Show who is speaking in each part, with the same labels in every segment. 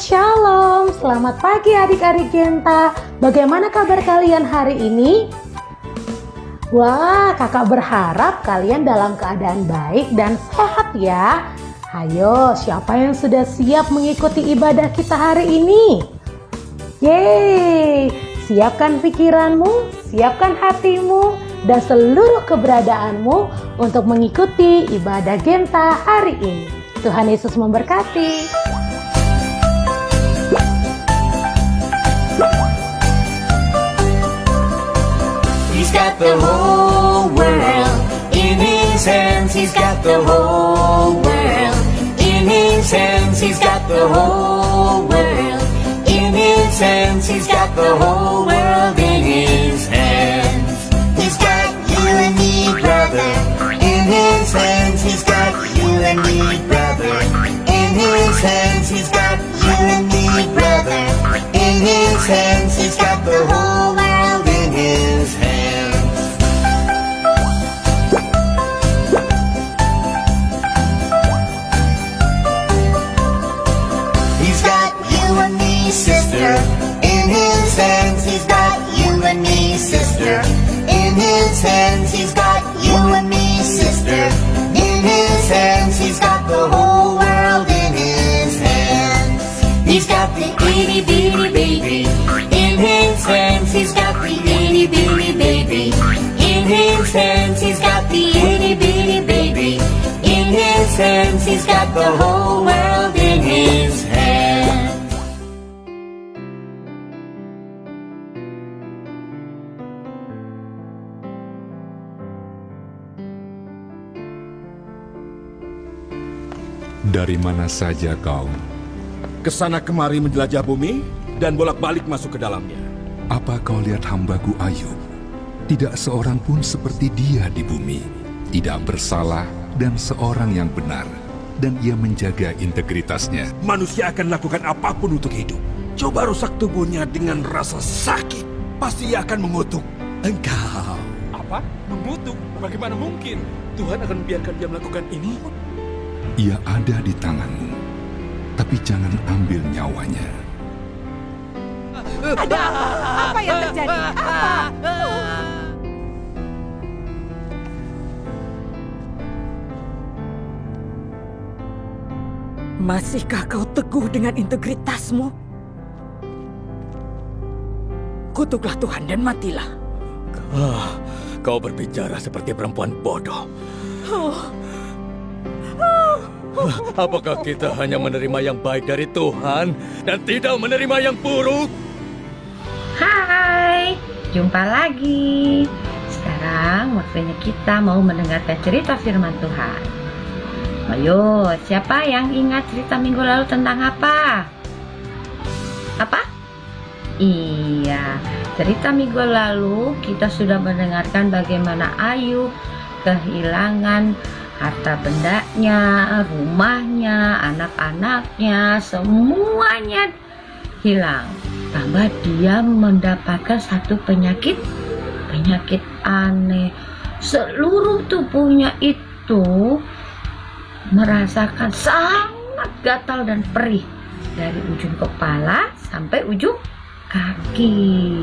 Speaker 1: Shalom, selamat pagi adik-adik Genta. Bagaimana kabar kalian hari ini? Wah, kakak berharap kalian dalam keadaan baik dan sehat ya. Ayo, siapa yang sudah siap mengikuti ibadah kita hari ini? Yeay, siapkan pikiranmu, siapkan hatimu, dan seluruh keberadaanmu untuk mengikuti ibadah Genta hari ini. Tuhan Yesus memberkati.
Speaker 2: He's got the whole world in his hands. He's got the whole world in his hands. He's got the whole world in his hands. He's got the whole world in his hands. He's got you and me, brother, in his hands. He's got you and me, brother, in his hands. He's got you and me, brother, in his hands. He's got the whole world in his hands. He's got you and me, sister, in his hands. He's got you and me, sister, in his hands. He's got you and me, sister, in his hands. He's got the whole world in his hands. He's got the itty bitty baby in his hands. He's got the itty bitty baby in his hands. He's got the itty bitty baby in his hands. He's got the whole world in his hands.
Speaker 3: Dari mana saja kau?
Speaker 4: Kesana kemari menjelajah bumi dan bolak-balik masuk ke dalamnya.
Speaker 3: Apa kau lihat hambaku Ayub? Tidak seorang pun seperti dia di bumi. Tidak bersalah dan seorang yang benar. Dan ia menjaga integritasnya.
Speaker 4: Manusia akan lakukan apapun untuk hidup. Coba rusak tubuhnya dengan rasa sakit. Pasti ia akan mengutuk engkau.
Speaker 5: Apa? Mengutuk? Bagaimana mungkin? Tuhan akan membiarkan dia melakukan ini?
Speaker 3: Ia ada di tanganmu. Tapi jangan ambil nyawanya.
Speaker 6: Ada apa? Apa yang terjadi? Apa? Masihkah kau teguh dengan integritasmu? Kutuklah Tuhan dan matilah.
Speaker 5: Kau berbicara seperti perempuan bodoh. Apakah kita hanya menerima yang baik dari Tuhan dan tidak menerima yang buruk?
Speaker 7: Hai, jumpa lagi. Sekarang waktunya kita mau mendengarkan cerita firman Tuhan. Ayo, siapa yang ingat cerita minggu lalu tentang apa? Apa? Iya, cerita minggu lalu kita sudah mendengarkan bagaimana Ayub kehilangan harta bendanya, rumahnya, anak-anaknya, semuanya hilang. Tambah dia mendapatkan satu penyakit aneh. Seluruh tubuhnya itu merasakan sangat gatal dan perih dari ujung kepala sampai ujung kaki.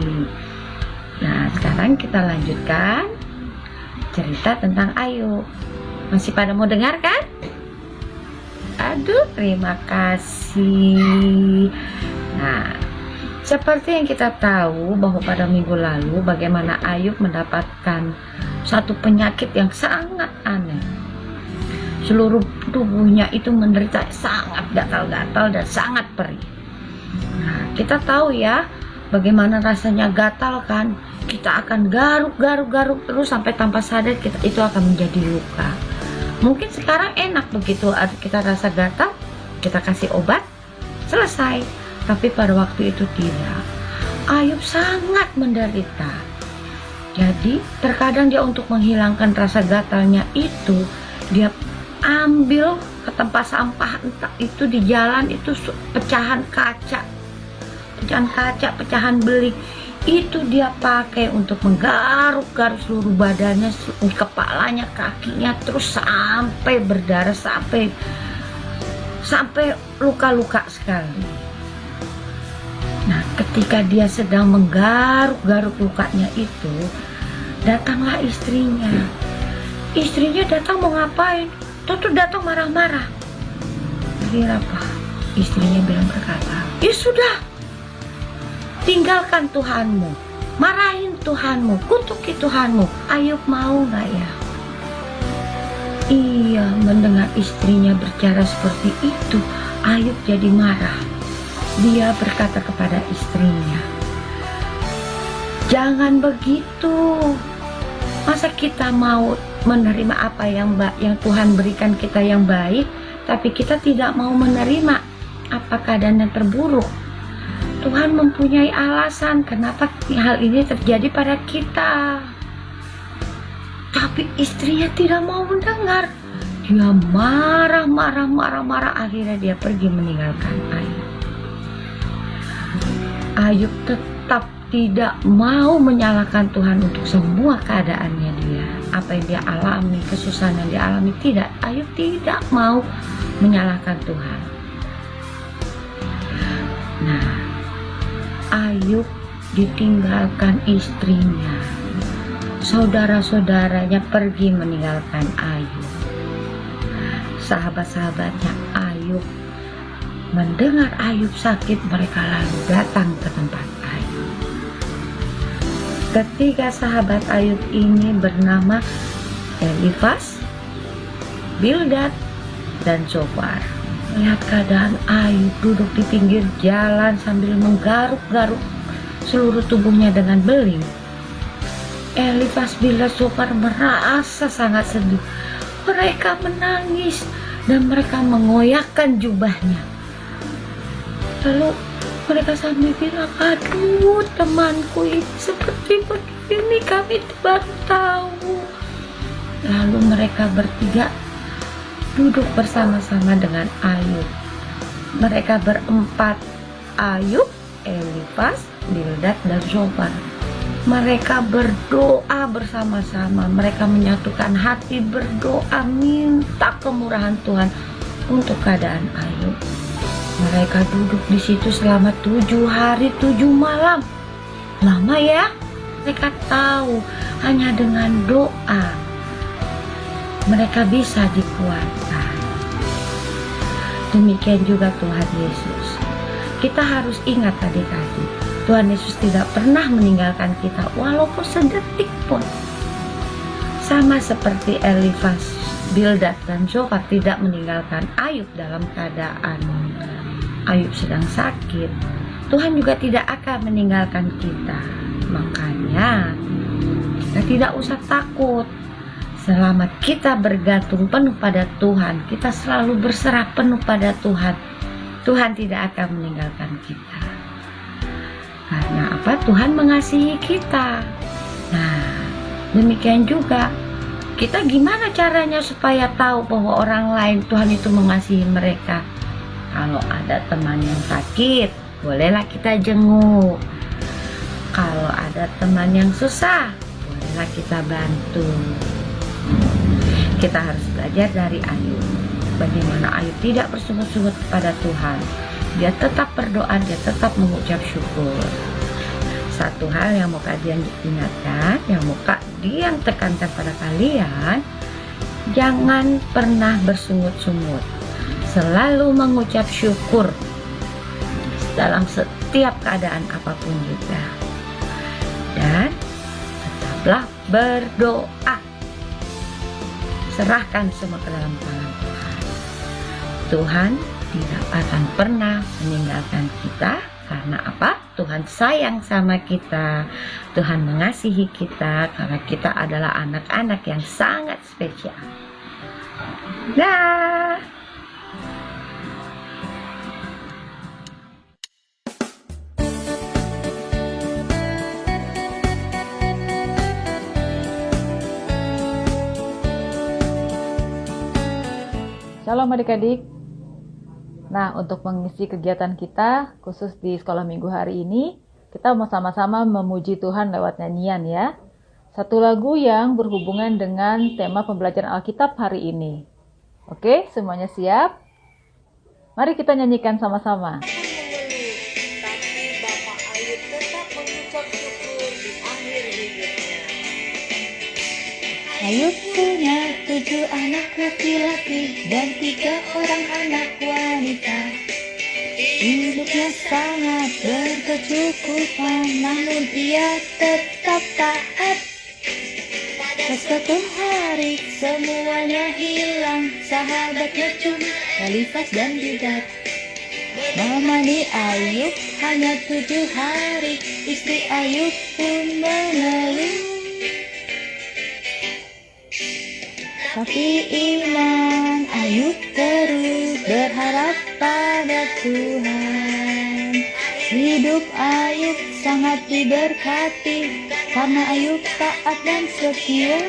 Speaker 7: Nah, sekarang kita lanjutkan cerita tentang Ayub. Masih pada mau dengar kan? Aduh, terima kasih. Nah, seperti yang kita tahu bahwa pada minggu lalu bagaimana Ayub mendapatkan satu penyakit yang sangat aneh. Seluruh tubuhnya itu menderita sangat gatal-gatal dan sangat perih. Nah, kita tahu ya bagaimana rasanya gatal kan. Kita akan garuk terus sampai tanpa sadar itu akan menjadi luka. Mungkin sekarang enak begitu kita rasa gatal, kita kasih obat, selesai. Tapi pada waktu itu tidak. Ayub sangat menderita. Jadi terkadang dia untuk menghilangkan rasa gatalnya itu, dia ambil ke tempat sampah, entah itu di jalan itu pecahan kaca, pecahan beling. Itu dia pakai untuk menggaruk-garuk seluruh badannya, kepalanya, kakinya, terus sampai berdarah, sampai luka-luka sekali. Nah, ketika dia sedang menggaruk-garuk lukanya itu, datanglah istrinya. Istrinya datang mau ngapain? Tuh datang marah-marah. Jadi apa? Istrinya berkata, ya sudah, tinggalkan Tuhanmu, marahin Tuhanmu, kutuki Tuhanmu. Ayub mau gak ya? Iya, mendengar istrinya berbicara seperti itu, Ayub jadi marah. Dia berkata kepada istrinya, jangan begitu. Masa kita mau menerima apa yang Tuhan berikan kita yang baik, tapi kita tidak mau menerima apa keadaan yang terburuk. Tuhan mempunyai alasan kenapa hal ini terjadi pada kita. Tapi istrinya tidak mau mendengar. Dia marah, akhirnya dia pergi meninggalkan Ayub. Ayub tetap tidak mau menyalahkan Tuhan untuk semua keadaannya dia. Apa yang dia alami, kesusahan yang dia alami, tidak. Ayub tidak mau menyalahkan Tuhan. Nah, Ayub ditinggalkan istrinya. Saudara-saudaranya pergi meninggalkan Ayub. Sahabat-sahabatnya Ayub mendengar Ayub sakit, mereka lalu datang ke tempat Ayub. Ketiga sahabat Ayub ini bernama Elifas, Bildad, dan Zophar. Melihat keadaan Ayub duduk di pinggir jalan sambil menggaruk-garuk seluruh tubuhnya dengan beling, Elifas, Bildad, Zophar merasa sangat sedih. Mereka menangis dan mereka mengoyakkan jubahnya. Lalu mereka sambil bilang, aduh temanku ini seperti begini, kami baru tahu. Lalu mereka bertiga duduk bersama-sama dengan Ayub. Mereka berempat, Ayub, Elifas, Bildad, dan Zophar. Mereka berdoa bersama-sama. Mereka menyatukan hati berdoa minta kemurahan Tuhan untuk keadaan Ayub. Mereka duduk di situ selama 7 hari 7 malam. Lama ya? Mereka tahu hanya dengan doa mereka bisa dikuatkan. Demikian juga Tuhan Yesus. Kita harus ingat adik-adik, Tuhan Yesus tidak pernah meninggalkan kita walaupun sedetik pun. Sama seperti Elifas, Bildad, dan Zophar tidak meninggalkan Ayub dalam keadaan Ayub sedang sakit. Tuhan juga tidak akan meninggalkan kita. Makanya kita tidak usah takut. Selama kita bergantung penuh pada Tuhan, kita selalu berserah penuh pada Tuhan, Tuhan tidak akan meninggalkan kita. Karena apa? Tuhan mengasihi kita. Nah, demikian juga kita gimana caranya supaya tahu bahwa orang lain Tuhan itu mengasihi mereka? Kalau ada teman yang sakit, bolehlah kita jenguk. Kalau ada teman yang susah, bolehlah kita bantu. Kita harus belajar dari Ayub. Bagaimana Ayub tidak bersungut-sungut kepada Tuhan. Dia tetap berdoa, dia tetap mengucap syukur. Satu hal yang mau kalian ingatkan, yang mau kalian tekankan pada kalian, jangan pernah bersungut-sungut. Selalu mengucap syukur dalam setiap keadaan apapun juga. Dan tetaplah berdoa. Serahkan semua ke dalam tangan Tuhan. Tuhan tidak akan pernah meninggalkan kita. Karena apa? Tuhan sayang sama kita. Tuhan mengasihi kita karena kita adalah anak-anak yang sangat spesial. Dah.
Speaker 8: Shalom adik-adik. Nah, untuk mengisi kegiatan kita, khusus di sekolah minggu hari ini, kita mau sama-sama memuji Tuhan lewat nyanyian ya. Satu lagu yang berhubungan dengan tema pembelajaran Alkitab hari ini. Oke, semuanya siap? Mari kita nyanyikan sama-sama.
Speaker 9: Tapi Bapa Ayub punya 7 anak laki-laki dan 3 orang anak wanita. Hidupnya sangat berkecukupan, namun ia tetap taat. Pada suatu hari semuanya hilang, sahabatnya cuma Elifaz dan Bildad. Menemani Ayub hanya 7 hari, istri Ayub pun mengeluh. Tapi iman Ayub terus berharap pada Tuhan. Hidup Ayub sangat diberkati karena Ayub taat dan setia.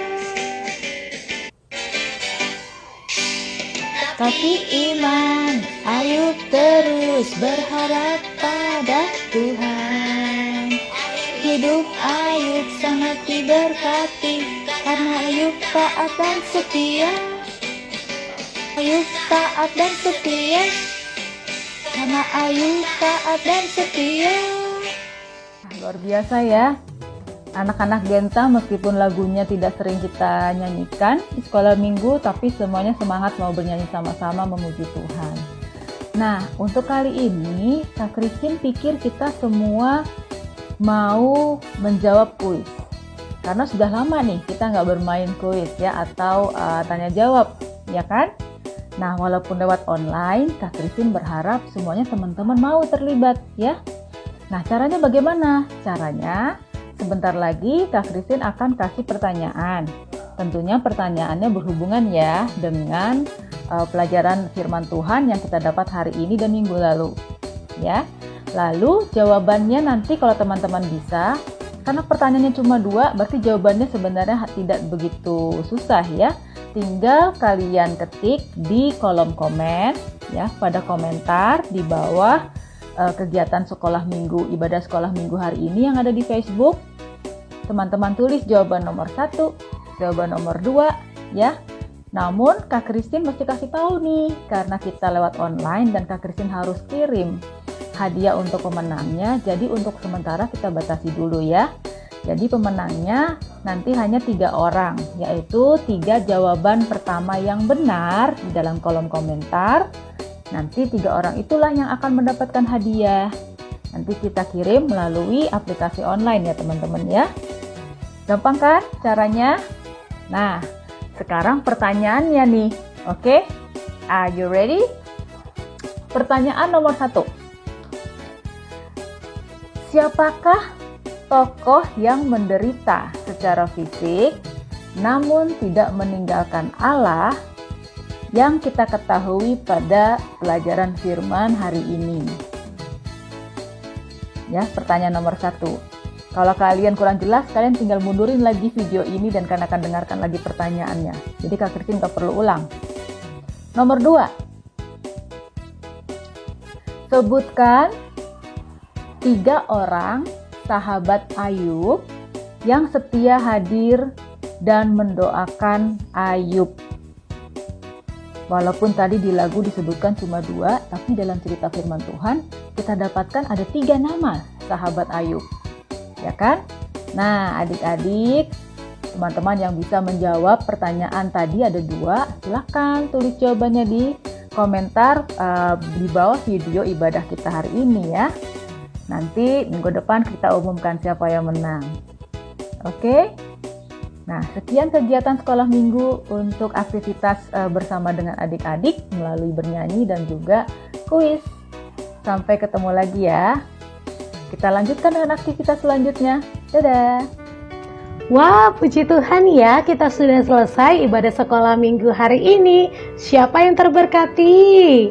Speaker 9: Tapi iman Ayub terus berharap pada Tuhan. Hidup Ayub sangat diberkati karena Ayub taat dan setia. Ayub taat dan setia karena Ayub taat dan setia.
Speaker 8: Luar biasa ya. Anak-anak Genta meskipun lagunya tidak sering kita nyanyikan di sekolah minggu, tapi semuanya semangat mau bernyanyi sama-sama memuji Tuhan. Nah, untuk kali ini Kak Christine pikir kita semua mau menjawab kuis. Karena sudah lama nih kita nggak bermain kuis ya, atau tanya jawab, ya kan? Nah, walaupun lewat online, Kak Christine berharap semuanya teman-teman mau terlibat ya. Nah, caranya bagaimana? Caranya sebentar lagi Kak Christine akan kasih pertanyaan. Tentunya pertanyaannya berhubungan ya dengan pelajaran firman Tuhan yang kita dapat hari ini dan minggu lalu. Ya. Lalu jawabannya nanti kalau teman-teman bisa, karena pertanyaannya cuma 2, berarti jawabannya sebenarnya tidak begitu susah ya. Tinggal kalian ketik di kolom komen ya, pada komentar di bawah kegiatan sekolah minggu, ibadah sekolah minggu hari ini yang ada di Facebook. Teman-teman tulis jawaban nomor 1, jawaban nomor 2 ya. Namun Kak Christine mesti kasih tahu nih, karena kita lewat online dan Kak Christine harus kirim hadiah untuk pemenangnya. Jadi untuk sementara kita batasi dulu ya. Jadi pemenangnya nanti hanya 3 orang, yaitu 3 jawaban pertama yang benar di dalam kolom komentar. Nanti 3 orang itulah yang akan mendapatkan hadiah. Nanti kita kirim melalui aplikasi online ya teman-teman ya. Gampang kan caranya? Nah, sekarang pertanyaannya nih. Oke? Are you ready? Pertanyaan nomor 1. Siapakah tokoh yang menderita secara fisik namun tidak meninggalkan Allah yang kita ketahui pada pelajaran firman hari ini? Ya, pertanyaan nomor 1. Kalau kalian kurang jelas, kalian tinggal mundurin lagi video ini dan kalian akan dengarkan lagi pertanyaannya. Jadi Kak Christine nggak perlu ulang. Nomor 2. Sebutkan 3 orang sahabat Ayub yang setia hadir dan mendoakan Ayub. Walaupun tadi di lagu disebutkan cuma 2, tapi dalam cerita firman Tuhan kita dapatkan ada 3 nama sahabat Ayub. Ya kan? Nah, adik-adik, teman-teman yang bisa menjawab pertanyaan tadi ada 2, silahkan tulis jawabannya di komentar di bawah video ibadah kita hari ini ya. Nanti minggu depan kita umumkan siapa yang menang. Oke? Nah, sekian kegiatan sekolah minggu untuk aktivitas bersama dengan adik-adik melalui bernyanyi dan juga kuis. Sampai ketemu lagi ya. Kita lanjutkan dengan aktivitas selanjutnya. Dadah!
Speaker 1: Wah, puji Tuhan ya, kita sudah selesai ibadah sekolah minggu hari ini. Siapa yang terberkati?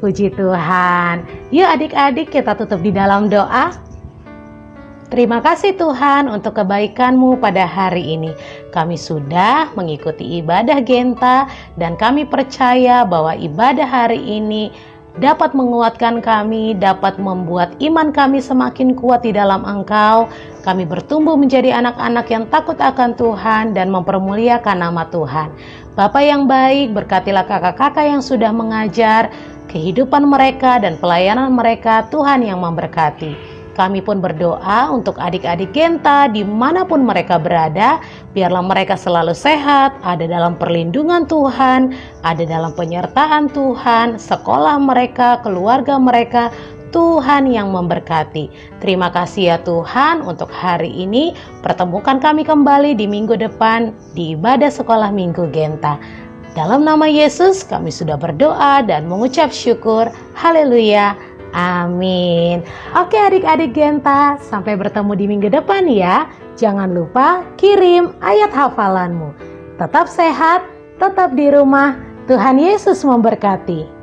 Speaker 1: Puji Tuhan. Yuk adik-adik, kita tutup di dalam doa. Terima kasih Tuhan untuk kebaikan-Mu pada hari ini. Kami sudah mengikuti ibadah Genta dan kami percaya bahwa ibadah hari ini dapat menguatkan kami, dapat membuat iman kami semakin kuat di dalam Engkau. Kami bertumbuh menjadi anak-anak yang takut akan Tuhan dan mempermuliakan nama Tuhan. Bapa yang baik, berkatilah kakak-kakak yang sudah mengajar, kehidupan mereka dan pelayanan mereka, Tuhan yang memberkati. Kami pun berdoa untuk adik-adik Genta dimanapun mereka berada. Biarlah mereka selalu sehat, ada dalam perlindungan Tuhan, ada dalam penyertaan Tuhan, sekolah mereka, keluarga mereka, Tuhan yang memberkati. Terima kasih ya Tuhan untuk hari ini. Pertemukan kami kembali di minggu depan di ibadah sekolah minggu Genta. Dalam nama Yesus kami sudah berdoa dan mengucap syukur. Haleluya. Amin. Oke adik-adik Genta, sampai bertemu di minggu depan ya. Jangan lupa kirim ayat hafalanmu. Tetap sehat, tetap di rumah. Tuhan Yesus memberkati.